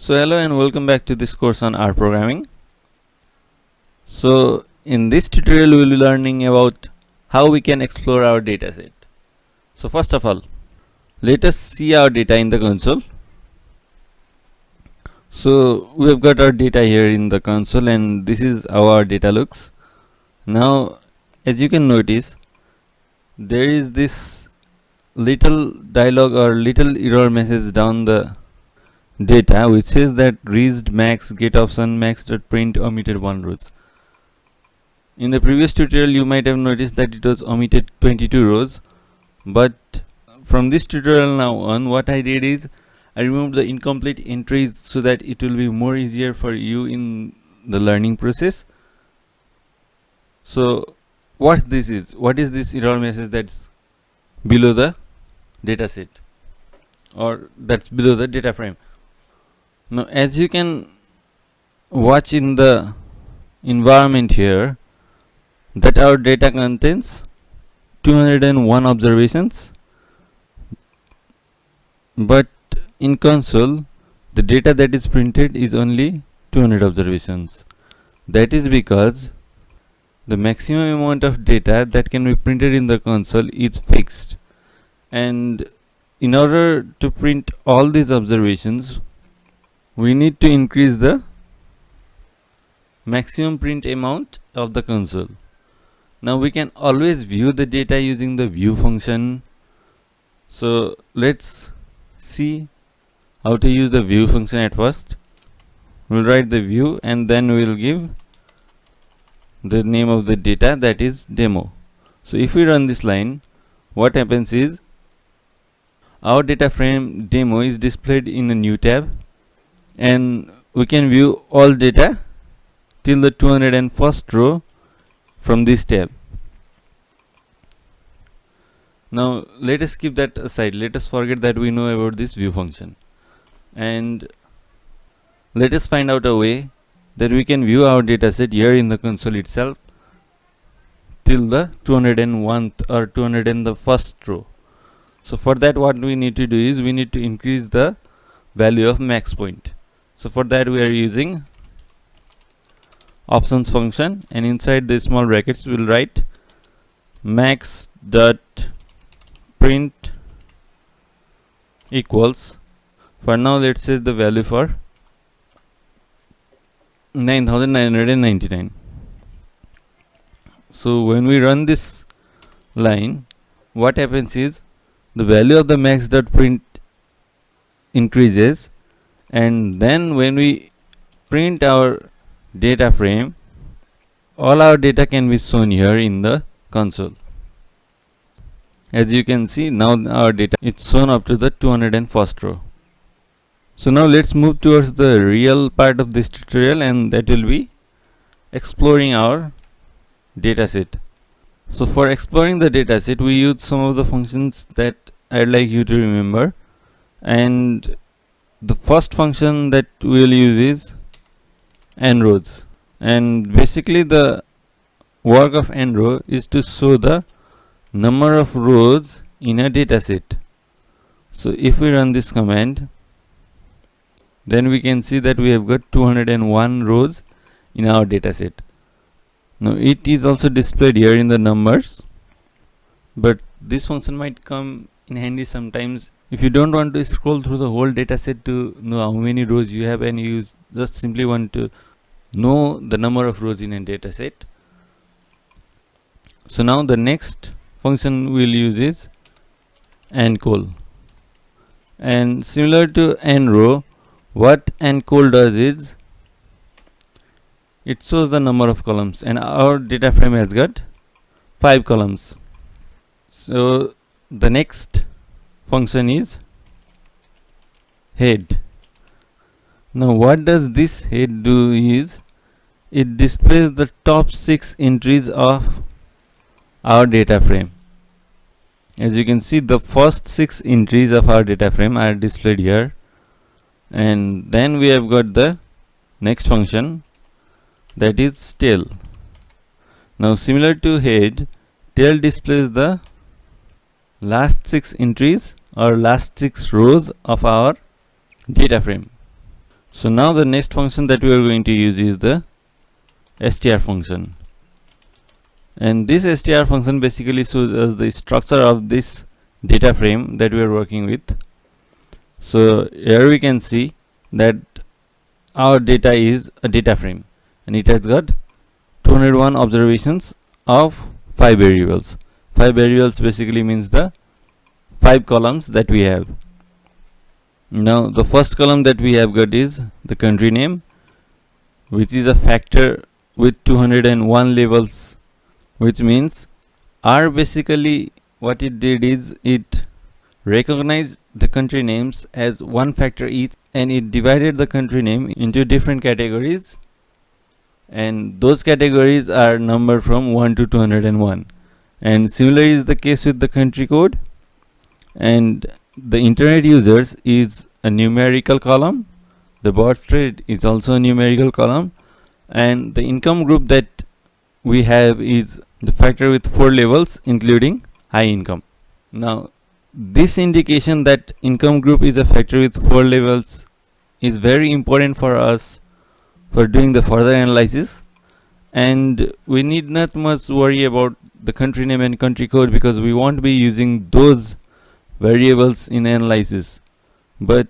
So hello and welcome back to this course on R programming. So in this tutorial we will be learning about how we can explore our dataset. So first of all, let us see our data in the console. So we have got our data here in the console and this is how our data looks. Now as you can notice, there is this little dialog or little error message down the data which says that reached max get option max.print omitted 1 rows. In the previous tutorial you might have noticed that it was omitted 22 rows, but from this tutorial now on, what I did is I removed the incomplete entries so that it will be more easier for you in the learning process. So what this is, what is this error message that's below the data set or that's below the data frame? Now as you can watch in the environment here, that our data contains 201 observations, but in console the data that is printed is only 200 observations. That is because the maximum amount of data that can be printed in the console is fixed, and in order to print all these observations we need to increase the maximum print amount of the console. Now we can always view the data using the view function. So let's see how to use the view function at first. We'll write the view and then we'll give the name of the data, that is demo. So if we run this line, what happens is our data frame demo is displayed in a new tab and we can view all data till the 201st row from this tab. Now let us keep that aside, let us forget that we know about this view function, and let us find out a way that we can view our dataset here in the console itself till the 201th or 201st row. So for that what we need to do is we need to increase the value of max point. So for that we are using options function, and inside the small brackets we'll write max dot print equals, for now let's say the value for 9999. So when we run this line, what happens is the value of the max dot print increases, and then when we print our data frame, all our data can be shown here in the console. As you can see, now our data is shown up to the 201st row. So now let's move towards the real part of this tutorial, and that will be exploring our dataset. So for exploring the dataset we use some of the functions that I'd like you to remember, and the first function that we'll use is nrows, and basically the work of nrow is to show the number of rows in a dataset. So if we run this command, then we can see that we have got 201 rows in our dataset. Now it is also displayed here in the numbers, but this function might come in handy sometimes if you don't want to scroll through the whole dataset to know how many rows you have, and you just simply want to know the number of rows in a dataset. So now the next function we'll use is ncol, and similar to nrow, what ncol does is it shows the number of columns, and our data frame has got 5 columns. So the next function is head. Now what does this head do is it displays the top 6 entries of our data frame. As you can see, the first 6 entries of our data frame are displayed here, and then we have got the next function, that is tail. Now similar to head, tail displays the last 6 entries or last 6 rows of our data frame. So now the next function that we are going to use is the str function, and this str function basically shows us the structure of this data frame that we are working with. So here we can see that our data is a data frame, and it has got 201 observations of 5 variables. 5 variables basically means the 5 columns that we have. Now the first column that we have got is the country name, which is a factor with 201 labels, which means R basically what it did is it recognized the country names as one factor each, and it divided the country name into different categories, and those categories are numbered from 1 to 201. And similarly is the case with the country code, and the internet users is a numerical column, the birth rate is also a numerical column, and the income group that we have is the factor with 4 levels including high income. Now this indication that income group is a factor with 4 levels is very important for us for doing the further analysis, and we need not much worry about the country name and country code because we won't be using those variables in analysis. But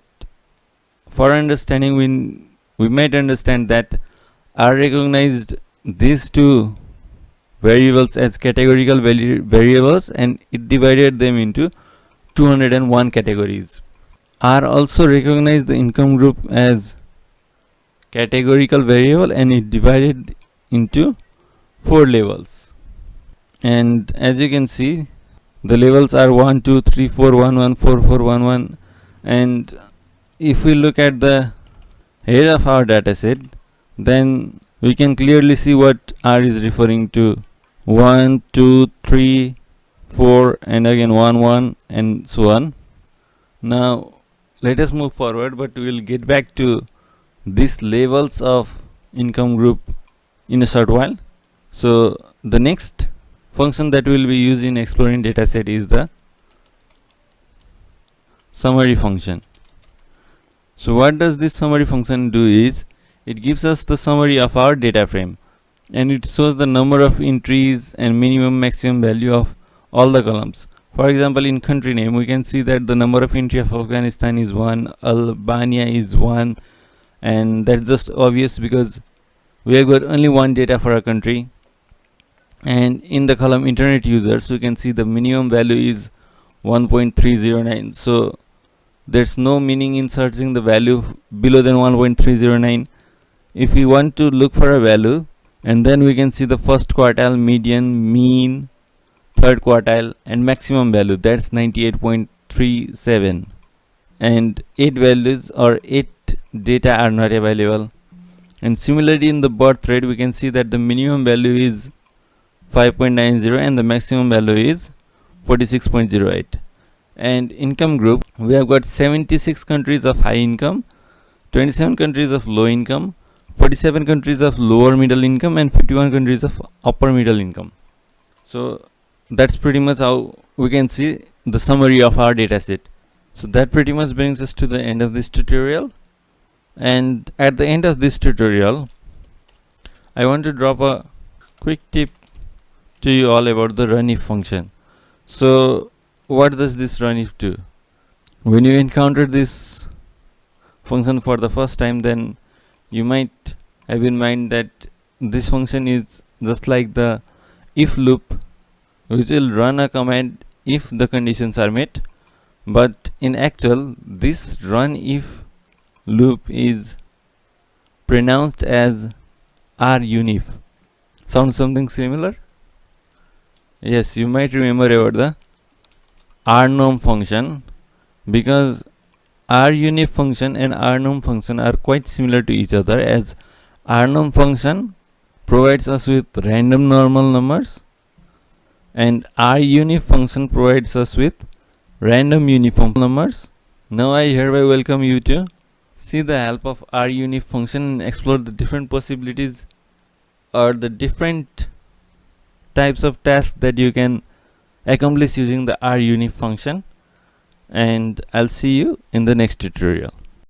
for understanding, we might understand that R recognized these two variables as categorical variables, and it divided them into 201 categories. R also recognized the income group as categorical variable, and it divided into 4 levels. And as you can see, the levels are 1 2 3 4 1 1 4 4 1 1. And if we look at the head of our dataset, then we can clearly see what R is referring to: 1 2 3 4 and again 1 1 and so on. Now let us move forward, but we will get back to these levels of income group in a short while. So the next function that will be used in exploring dataset is the summary function. So what does this summary function do is it gives us the summary of our data frame, and it shows the number of entries and minimum maximum value of all the columns. For example, in country name we can see that the number of entry of Afghanistan is 1, Albania is 1, and that's just obvious because we have got only one data for a country. And in the column internet users we can see the minimum value is 1.309, so there's no meaning in searching the value below than 1.309. If we want to look for a value, and then we can see the first quartile, median, mean, third quartile and maximum value, that's 98.37, and 8 values or 8 data are not available. And similarly in the birth rate we can see that the minimum value is 5.90 and the maximum value is 46.08. And income group, we have got 76 countries of high income, 27 countries of low income, 47 countries of lower middle income, and 51 countries of upper middle income. So that's pretty much how we can see the summary of our dataset. So that pretty much brings us to the end of this tutorial. And at the end of this tutorial, I want to drop a quick tip to you all about the runif function. So what does this runif do? When you encounter this function for the first time, then you might have in mind that this function is just like the if loop, which will run a command if the conditions are met. But in actual, this run if loop is pronounced as runif. Sounds something similar? Yes, you might remember about the rnorm function, because runif function and rnorm function are quite similar to each other, as rnorm function provides us with random normal numbers and runif function provides us with random uniform numbers. Now I hereby welcome you to see the help of runif function and explore the different possibilities or the different types of tasks that you can accomplish using the runif function, and I'll see you in the next tutorial.